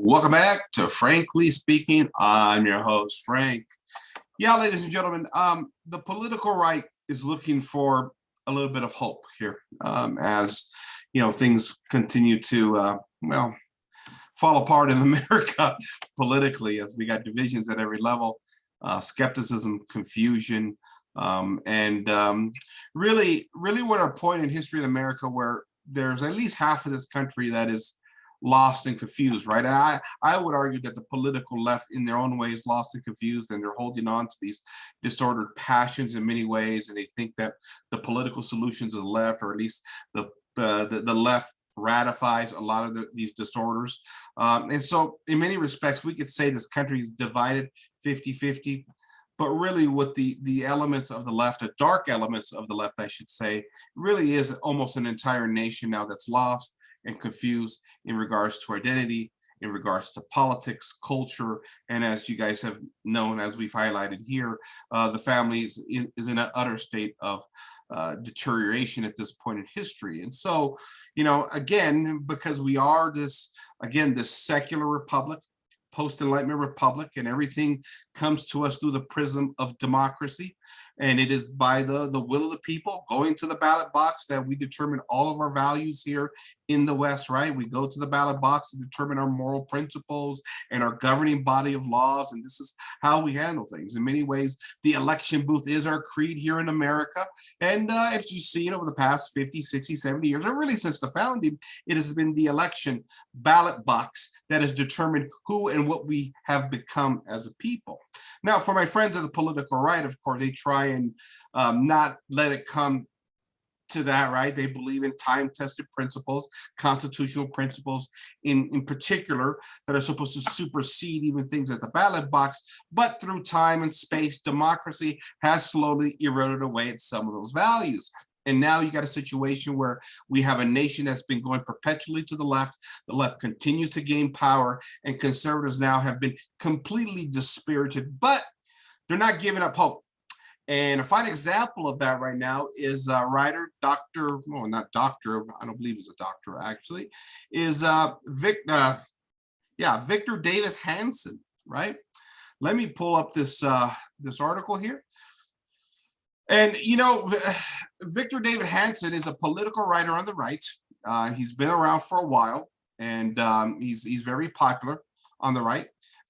Welcome back to Frankly Speaking. I'm your host, Frank. Yeah, ladies and gentlemen, the political right is looking for a little bit of hope here as things continue to fall apart in America politically, as we got divisions at every level, skepticism, confusion, and really what our point in history in America where there's at least half of this country that is lost and confused, right? And I would argue that the political left in their own way is lost and confused, and they're holding on to these disordered passions in many ways, and they think that the political solutions of the left, or at least the left, ratifies a lot of these disorders. And so in many respects, we could say this country is divided 50-50, but really what the elements of the left, the dark elements of the left, I should say, really is almost an entire nation now that's lost and confused in regards to identity, in regards to politics, culture, and as you guys have known, as we've highlighted here, the family is in an utter state of deterioration at this point in history. And so, again, because we are this secular republic, post-Enlightenment republic, and everything comes to us through the prism of democracy. And it is by the will of the people going to the ballot box that we determine all of our values here in the West, right? We go to the ballot box to determine our moral principles and our governing body of laws. And this is how we handle things. In many ways, the election booth is our creed here in America. And as you've seen over the past 50, 60, 70 years, or really since the founding, it has been the election ballot box that has determined who and what we have become as a people. Now, for my friends of the political right, of course, they try and not let it come to that, right? They believe in time-tested principles, constitutional principles in particular, that are supposed to supersede even things at the ballot box. But through time and space, democracy has slowly eroded away at some of those values. And now you got a situation where we have a nation that's been going perpetually to the left. The left continues to gain power, and conservatives now have been completely dispirited, but they're not giving up hope. And a fine example of that right now is writer, doctor, well, not doctor, I don't believe he's a doctor actually, is Victor Davis Hanson, right? Let me pull up this article here. And, Victor Davis Hanson is a political writer on the right. He's been around for a while, and he's very popular on the right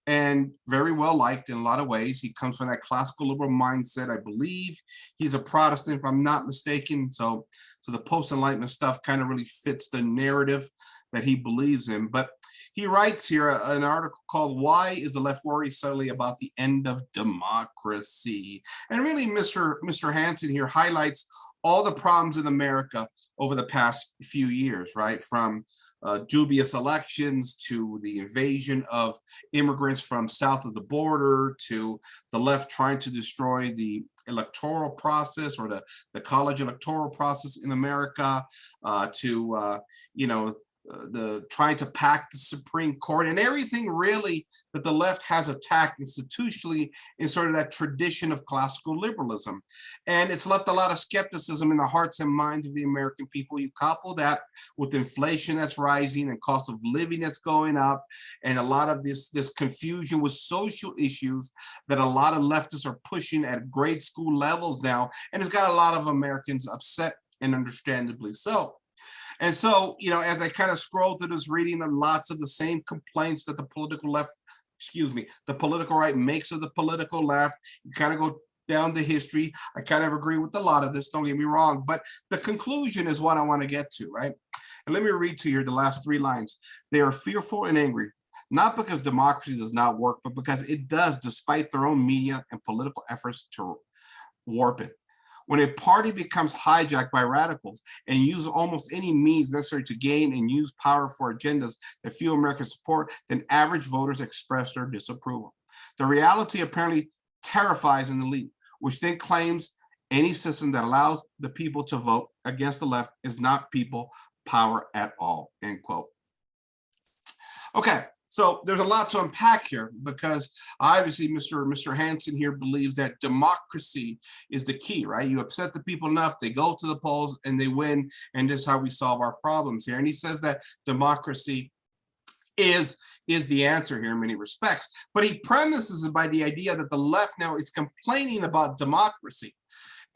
and very well liked in a lot of ways. He comes from that classical liberal mindset, I believe. He's a Protestant, if I'm not mistaken. So the post-Enlightenment stuff kind of really fits the narrative that he believes in. But he writes here an article called "Why is the Left Worried Suddenly About the End of Democracy?" And really, Mr. Hanson here highlights all the problems in America over the past few years, right? From dubious elections to the invasion of immigrants from south of the border, to the left trying to destroy the electoral process, or the college electoral process in America, to the trying to pack the Supreme Court, and everything really that the left has attacked institutionally in sort of that tradition of classical liberalism. And it's left a lot of skepticism in the hearts and minds of the American people. You couple that with inflation that's rising and cost of living that's going up, and a lot of this confusion with social issues that a lot of leftists are pushing at grade school levels now, and it's got a lot of Americans upset, and understandably so. And so, as I kind of scroll through this reading, of lots of the same complaints that the political right makes of the political left. You kind of go down the history. I kind of agree with a lot of this, don't get me wrong, but the conclusion is what I want to get to, right? And let me read to you the last 3 lines. They are fearful and angry, not because democracy does not work, but because it does, despite their own media and political efforts to warp it. When a party becomes hijacked by radicals and uses almost any means necessary to gain and use power for agendas that few Americans support, then average voters express their disapproval. The reality apparently terrifies an elite, which then claims any system that allows the people to vote against the left is not people power at all, end quote. Okay. So there's a lot to unpack here, because obviously Mr. Hanson here believes that democracy is the key, right? You upset the people enough, they go to the polls and they win, and this is how we solve our problems here. And he says that democracy is the answer here in many respects. But he premises it by the idea that the left now is complaining about democracy.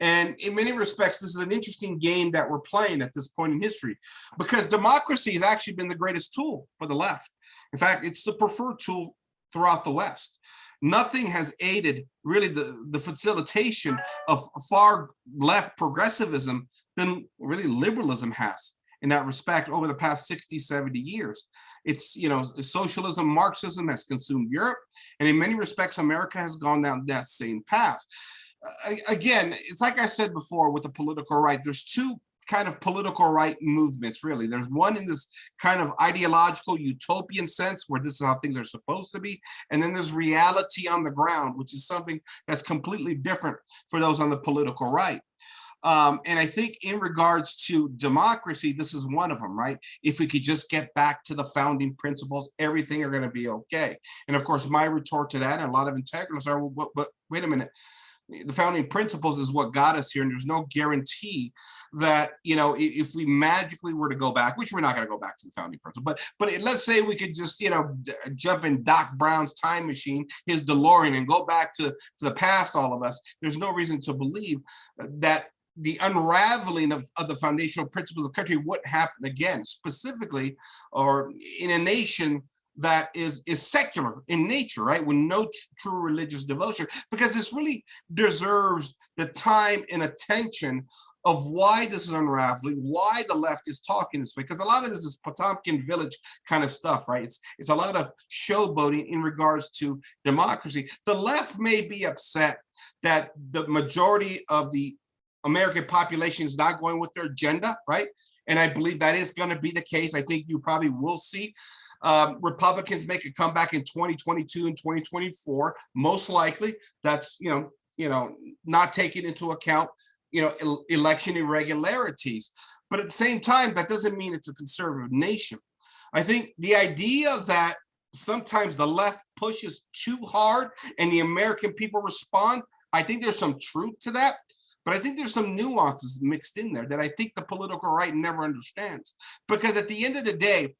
And in many respects, this is an interesting game that we're playing at this point in history, because democracy has actually been the greatest tool for the left. In fact, it's the preferred tool throughout the West. Nothing has aided really the facilitation of far left progressivism than really liberalism has in that respect over the past 60, 70 years. It's, socialism, Marxism has consumed Europe, and in many respects, America has gone down that same path. Again, it's like I said before with the political right, there's two kind of political right movements, really. There's one in this kind of ideological utopian sense where this is how things are supposed to be. And then there's reality on the ground, which is something that's completely different for those on the political right. And I think in regards to democracy, this is one of them, right? If we could just get back to the founding principles, everything are going to be okay. And of course, my retort to that, and a lot of integralists are, well, but wait a minute. The founding principles is what got us here, and there's no guarantee that, if we magically were to go back, which we're not going to go back to the founding principle, but let's say we could just, jump in Doc Brown's time machine, his DeLorean, and go back to the past, all of us. There's no reason to believe that the unraveling of the foundational principles of the country would happen again, specifically, or in a nation that is secular in nature, right? With no true religious devotion, because this really deserves the time and attention of why this is unraveling, why the left is talking this way, because a lot of this is Potemkin village kind of stuff, right? It's a lot of showboating in regards to democracy. The left may be upset that the majority of the American population is not going with their agenda, right? And I believe that is going to be the case. I think you probably will see Republicans make a comeback in 2022 and 2024. Most likely, that's not taking into account election irregularities. But at the same time, that doesn't mean it's a conservative nation. I think the idea that sometimes the left pushes too hard and the American people respond, I think there's some truth to that. But I think there's some nuances mixed in there that I think the political right never understands. Because at the end of the day,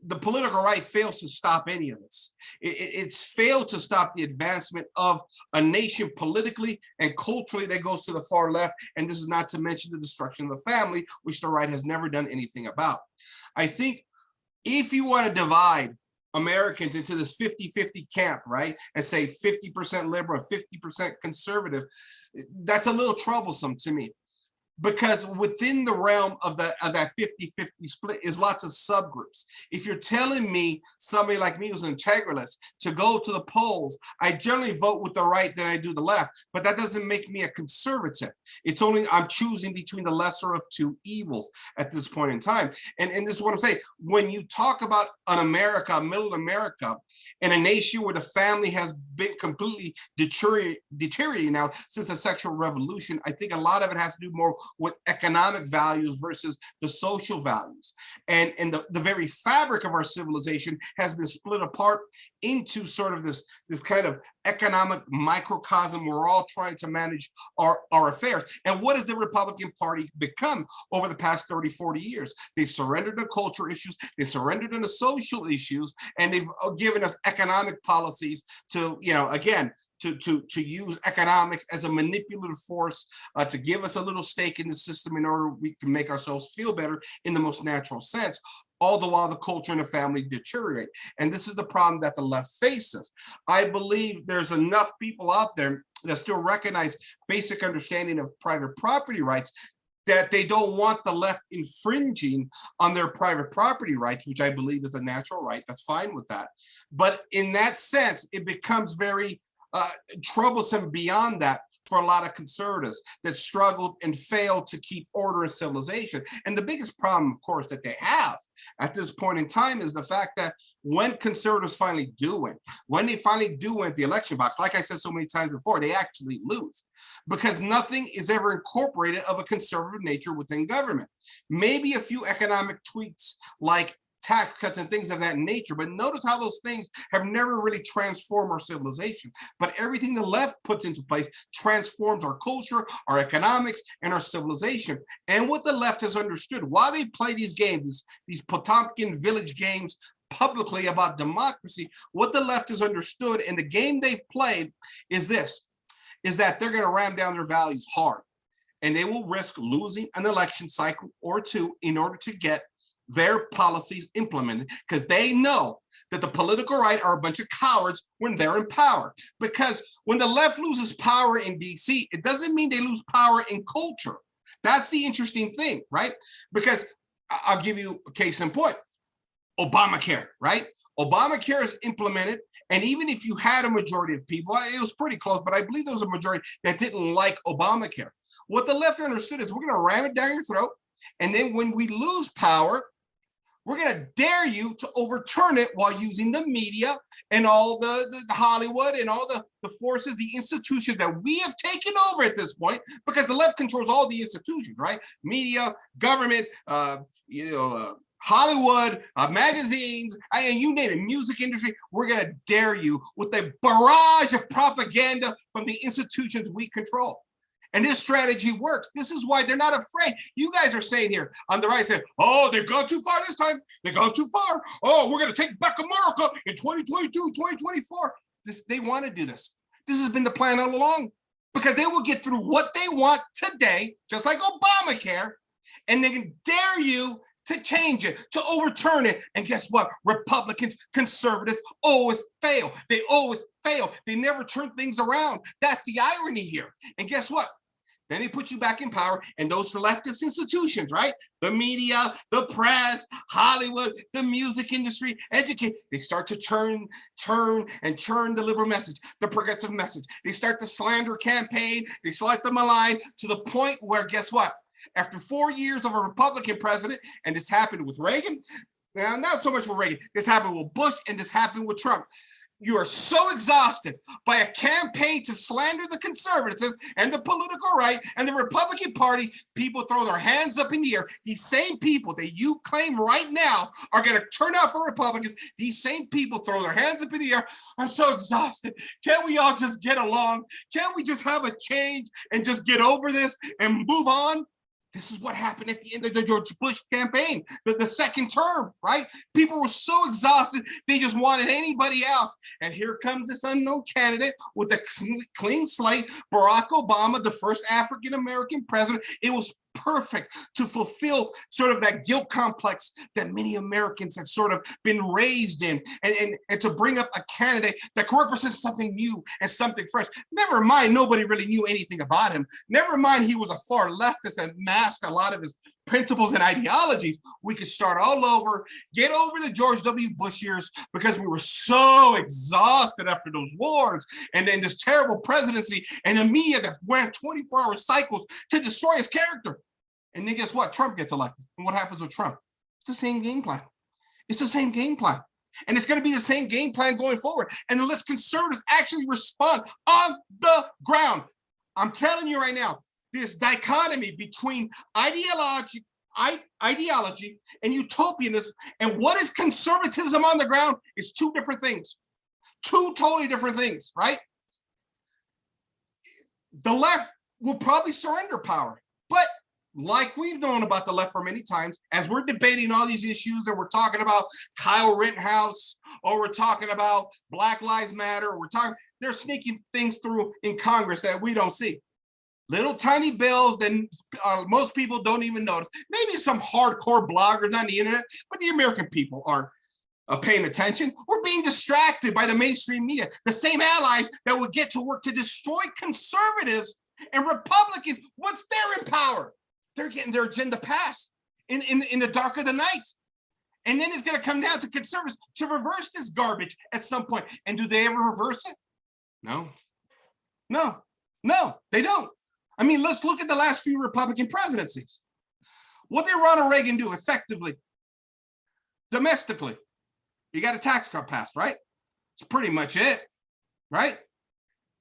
the political right fails to stop any of this. It's failed to stop the advancement of a nation politically and culturally that goes to the far left. And this is not to mention the destruction of the family, which the right has never done anything about. I think if you want to divide Americans into this 50-50 camp, right, and say 50% liberal, 50% conservative, that's a little troublesome to me. Because within the realm of that 50-50 split is lots of subgroups. If you're telling me somebody like me who's an integralist to go to the polls, I generally vote with the right than I do the left, but that doesn't make me a conservative. It's only I'm choosing between the lesser of two evils at this point in time. And this is what I'm saying. When you talk about an America, middle America, and a nation where the family has been completely deteriorating now since the sexual revolution, I think a lot of it has to do more with economic values versus the social values. And the very fabric of our civilization has been split apart into sort of this kind of economic microcosm. We're all trying to manage our affairs. And what has the Republican Party become over the past 30, 40 years? They surrendered to culture issues, they surrendered to the social issues, and they've given us economic policies to, again, to use economics as a manipulative force to give us a little stake in the system in order we can make ourselves feel better in the most natural sense, all the while the culture and the family deteriorate. And this is the problem that the left faces. I believe there's enough people out there that still recognize basic understanding of private property rights that they don't want the left infringing on their private property rights, which I believe is a natural right. That's fine with that. But in that sense, it becomes very troublesome beyond that for a lot of conservatives that struggled and failed to keep order and civilization. And the biggest problem, of course, that they have at this point in time is the fact that when conservatives finally do win, when they finally do win the election box, like I said so many times before, they actually lose because nothing is ever incorporated of a conservative nature within government. Maybe a few economic tweaks like tax cuts and things of that nature. But notice how those things have never really transformed our civilization. But everything the left puts into place transforms our culture, our economics, and our civilization. And what the left has understood, while they play these games, these Potemkin village games publicly about democracy, what the left has understood and the game they've played is this, is that they're going to ram down their values hard. And they will risk losing an election cycle or two in order to get their policies implemented, because they know that the political right are a bunch of cowards when they're in power. Because when the left loses power in DC, it doesn't mean they lose power in culture. That's the interesting thing, right? Because I'll give you a case in point. Obamacare, right? Obamacare is implemented, and even if you had a majority of people, it was pretty close, but I believe there was a majority that didn't like Obamacare. What the left understood is we're going to ram it down your throat, and then when we lose power, we're going to dare you to overturn it while using the media and all the Hollywood and all the forces, the institutions that we have taken over at this point, because the left controls all the institutions, right? Media, government, Hollywood, magazines, and you name it, music industry. We're going to dare you with a barrage of propaganda from the institutions we control. And this strategy works. This is why they're not afraid. You guys are saying here on the right, saying, oh, they've gone too far this time. They've gone too far. Oh, we're going to take back America in 2022, 2024. They want to do this. This has been the plan all along, because they will get through what they want today, just like Obamacare, and they can dare you to change it, to overturn it. And guess what? Republicans, conservatives always fail. They always fail. They never turn things around. That's the irony here. And guess what? Then they put you back in power, and those leftist institutions, right? The media, the press, Hollywood, the music industry, educate. They start to churn the liberal message, the progressive message. They start the slander campaign. They start the malign to the point where, guess what? After 4 years of a Republican president, and this happened with Reagan, now not so much with Reagan, this happened with Bush, and this happened with Trump. You are so exhausted by a campaign to slander the conservatives and the political right and the Republican Party. People throw their hands up in the air. These same people that you claim right now are going to turn out for Republicans, these same people throw their hands up in the air. I'm so exhausted. Can't we all just get along? Can't we just have a change and just get over this and move on? This is what happened at the end of the George Bush campaign, the second term, right? People were so exhausted, they just wanted anybody else. And here comes this unknown candidate with a clean slate, Barack Obama, the first African-American president. It was perfect to fulfill sort of that guilt complex that many Americans have sort of been raised in, and to bring up a candidate that could represent something new and something fresh. Never mind, nobody really knew anything about him. Never mind, he was a far leftist and masked a lot of his principles and ideologies. We could start all over, get over the George W. Bush years, because we were so exhausted after those wars and then this terrible presidency and the media that ran 24-hour cycles to destroy his character. And then guess what? Trump gets elected. And what happens with Trump? It's the same game plan. It's the same game plan. And it's going to be the same game plan going forward. And unless conservatives actually respond on the ground, I'm telling you right now, this dichotomy between ideology and utopianism and what is conservatism on the ground is two different things. Two totally different things, right? The left will probably surrender power, but like we've known about the left for many times, as we're debating all these issues and we're talking about Kyle Rittenhouse, or we're talking about Black Lives Matter, or they're sneaking things through in Congress that we don't see. Little tiny bills that most people don't even notice. Maybe some hardcore bloggers on the internet, but the American people aren't paying attention. We're being distracted by the mainstream media, the same allies that would get to work to destroy conservatives and Republicans once they're in power. They're getting their agenda passed in the dark of the night. And then it's going to come down to conservatives to reverse this garbage at some point. And do they ever reverse it? No, they don't. I mean, let's look at the last few Republican presidencies. What did Ronald Reagan do effectively? Domestically, you got a tax cut passed, right? It's pretty much it, right?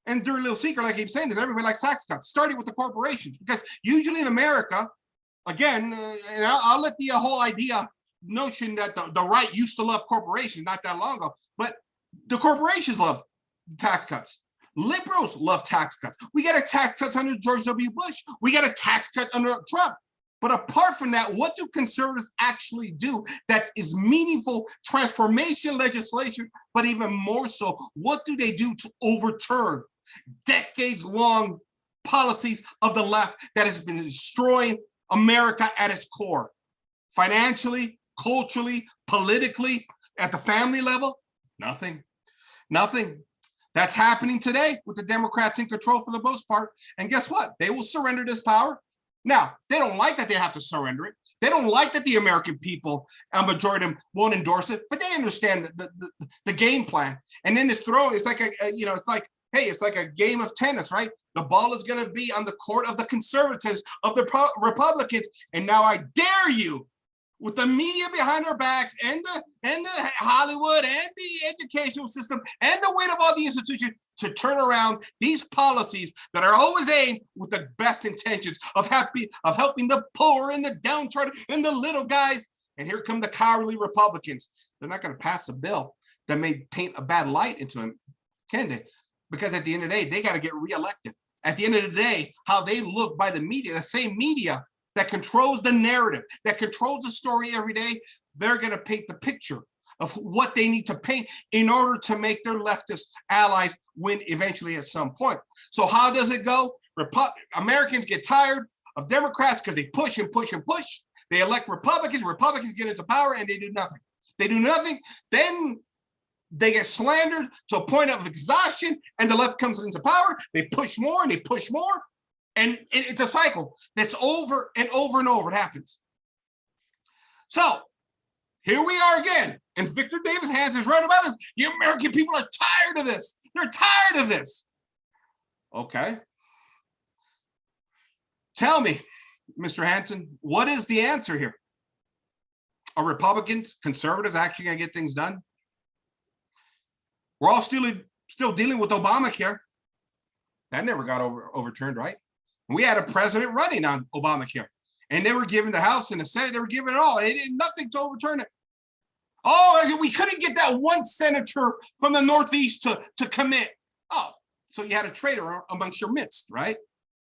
And dirty little secret, like I keep saying, is everybody likes tax cuts, starting with the corporations, because usually in America, again, and I'll let the whole notion that the right used to love corporations not that long ago, but the corporations love tax cuts. Liberals love tax cuts. We got a tax cut under George W. Bush. We got a tax cut under Trump. But apart from that, what do conservatives actually do that is meaningful transformation legislation, but even more so, what do they do to overturn decades-long policies of the left that has been destroying America at its core, financially, culturally, politically, at the family level? Nothing. That's happening today with the Democrats in control for the most part. And guess what? They will surrender this power. Now, they don't like that they have to surrender it. They don't like that the American people, a majority of them, won't endorse it, but they understand the game plan. And then this throw, it's like it's like a game of tennis, right? The ball is going to be on the court of the conservatives, of the Republicans, and now I dare you, with the media behind our backs and the Hollywood and the educational system and the weight of all the institutions, to turn around these policies that are always aimed with the best intentions of helping the poor and the downtrodden and the little guys. And here come the cowardly Republicans. They're not going to pass a bill that may paint a bad light into them, can they? Because at the end of the day, they got to get reelected. At the end of the day, how they look by the media, the same media that controls the narrative, that controls the story every day, they're going to paint the picture of what they need to paint in order to make their leftist allies win eventually at some point. So how does it go? Americans get tired of Democrats because they push and push and push. They elect Republicans. Republicans get into power and they do nothing. They do nothing. Then they get slandered to a point of exhaustion and the left comes into power. They push more and they push more. And it's a cycle that's over and over and over. It happens. So here we are again. And Victor Davis Hanson is right about this. The American people are tired of this. They're tired of this. Okay. Tell me, Mr. Hanson, what is the answer here? Are Republicans, conservatives actually going to get things done? We're all still dealing with Obamacare. That never got overturned, right? We had a president running on Obamacare, and they were giving the House and the Senate, they were giving it all. They did nothing to overturn it. Oh, we couldn't get that one senator from the Northeast to commit. Oh, so you had a traitor amongst your midst, right?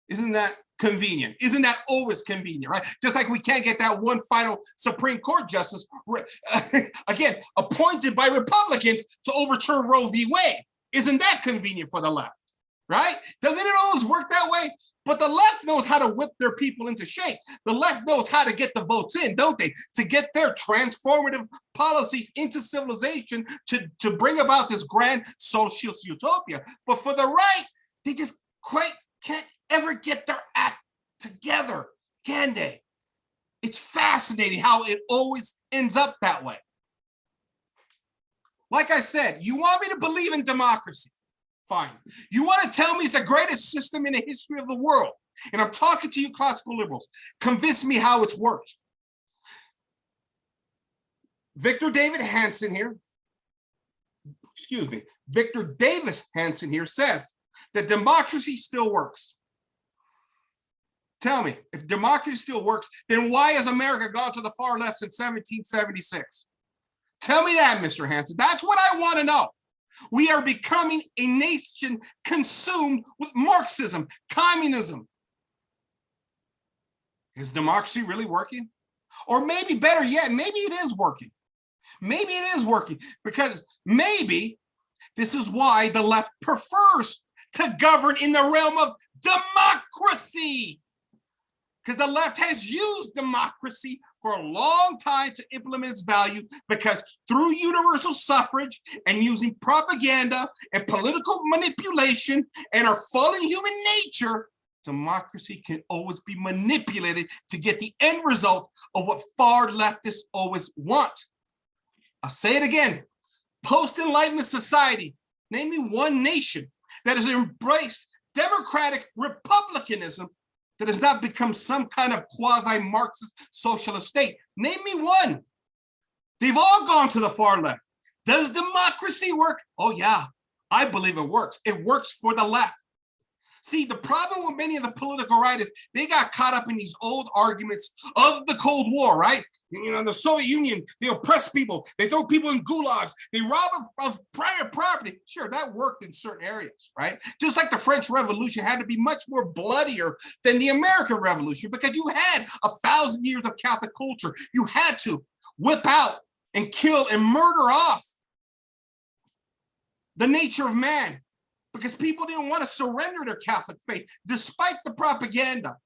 Isn't that convenient? Isn't that always convenient, right? Just like we can't get that one final Supreme Court justice, again, appointed by Republicans to overturn Roe v. Wade. Isn't that convenient for the left, right? Doesn't it always work that way? But the left knows how to whip their people into shape. The left knows how to get the votes in, don't they? To get their transformative policies into civilization to bring about this grand socialist utopia. But for the right, they just quite can't ever get their act together, can they? It's fascinating how it always ends up that way. Like I said, you want me to believe in democracy? Fine. You want to tell me it's the greatest system in the history of the world, and I'm talking to you classical liberals. Convince me how it's worked. Victor Davis Hanson here says that democracy still works. Tell me, if democracy still works, then why has America gone to the far left since 1776? Tell me that, Mr. Hanson. That's what I want to know. We are becoming a nation consumed with Marxism, communism. Is democracy really working? Or maybe better yet, maybe it is working. Maybe it is working because maybe this is why the left prefers to govern in the realm of democracy. Because the left has used democracy for a long time to implement its value, because through universal suffrage and using propaganda and political manipulation and our fallen human nature, democracy can always be manipulated to get the end result of what far leftists always want. I'll say it again. Post-Enlightenment society, name me one nation that has embraced democratic republicanism that has not become some kind of quasi-Marxist socialist state. Name me one. They've all gone to the far left. Does democracy work? Oh yeah, I believe it works. It works for the left. See, the problem with many of the political right is they got caught up in these old arguments of the Cold War, right? You know, the Soviet Union, they oppress people, they throw people in gulags, they rob of private property. Sure, that worked in certain areas, right? Just like the French Revolution had to be much more bloodier than the American Revolution because you had 1,000 years of Catholic culture. You had to whip out and kill and murder off the nature of man, because people didn't want to surrender their Catholic faith, despite the propaganda.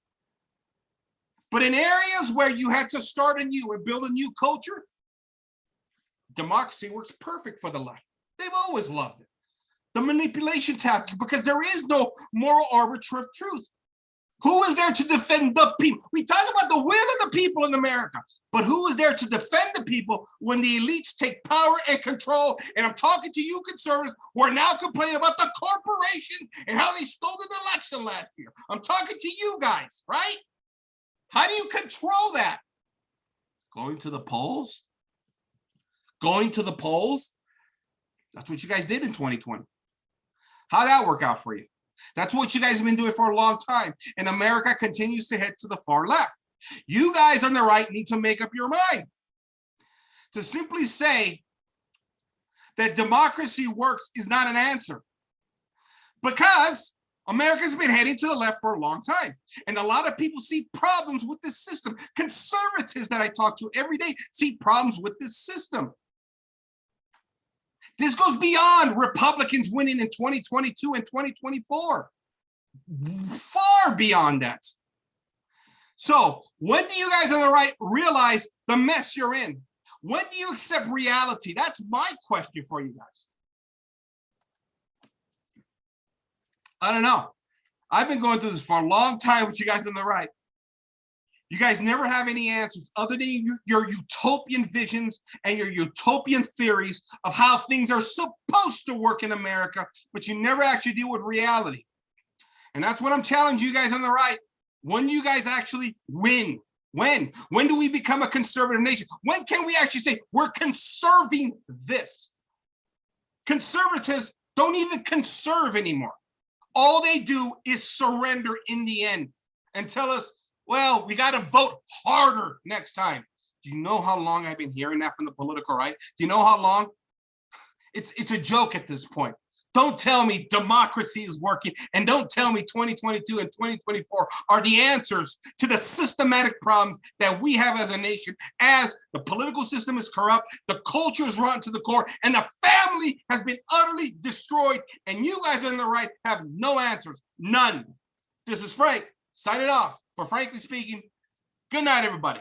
But in areas where you had to start anew and build a new culture, democracy works perfect for the left. They've always loved it. The manipulation tactic, because there is no moral arbiter of truth. Who is there to defend the people? We talk about the will of the people in America, but who is there to defend the people when the elites take power and control? And I'm talking to you conservatives who are now complaining about the corporations and how they stole an election last year. I'm talking to you guys, right? How do you control that? Going to the polls? Going to the polls? That's what you guys did in 2020. How'd that work out for you? That's what you guys have been doing for a long time. And America continues to head to the far left. You guys on the right need to make up your mind. To simply say that democracy works is not an answer, because America's been heading to the left for a long time. And a lot of people see problems with this system. Conservatives that I talk to every day see problems with this system. This goes beyond Republicans winning in 2022 and 2024. Far beyond that. So when do you guys on the right realize the mess you're in? When do you accept reality? That's my question for you guys. I don't know. I've been going through this for a long time with you guys on the right. You guys never have any answers other than your utopian visions and your utopian theories of how things are supposed to work in America, but you never actually deal with reality. And that's what I'm challenging you guys on the right. When do you guys actually win? When? When do we become a conservative nation? When can we actually say we're conserving this? Conservatives don't even conserve anymore. All they do is surrender in the end and tell us, well, we got to vote harder next time. Do you know how long I've been hearing that from the political right? Do you know how long? It's a joke at this point. Don't tell me democracy is working, and don't tell me 2022 and 2024 are the answers to the systematic problems that we have as a nation, as the political system is corrupt, the culture is rotten to the core, and the family has been utterly destroyed, and you guys on the right have no answers, none. This is Frank, signing off for Frankly Speaking. Good night, everybody.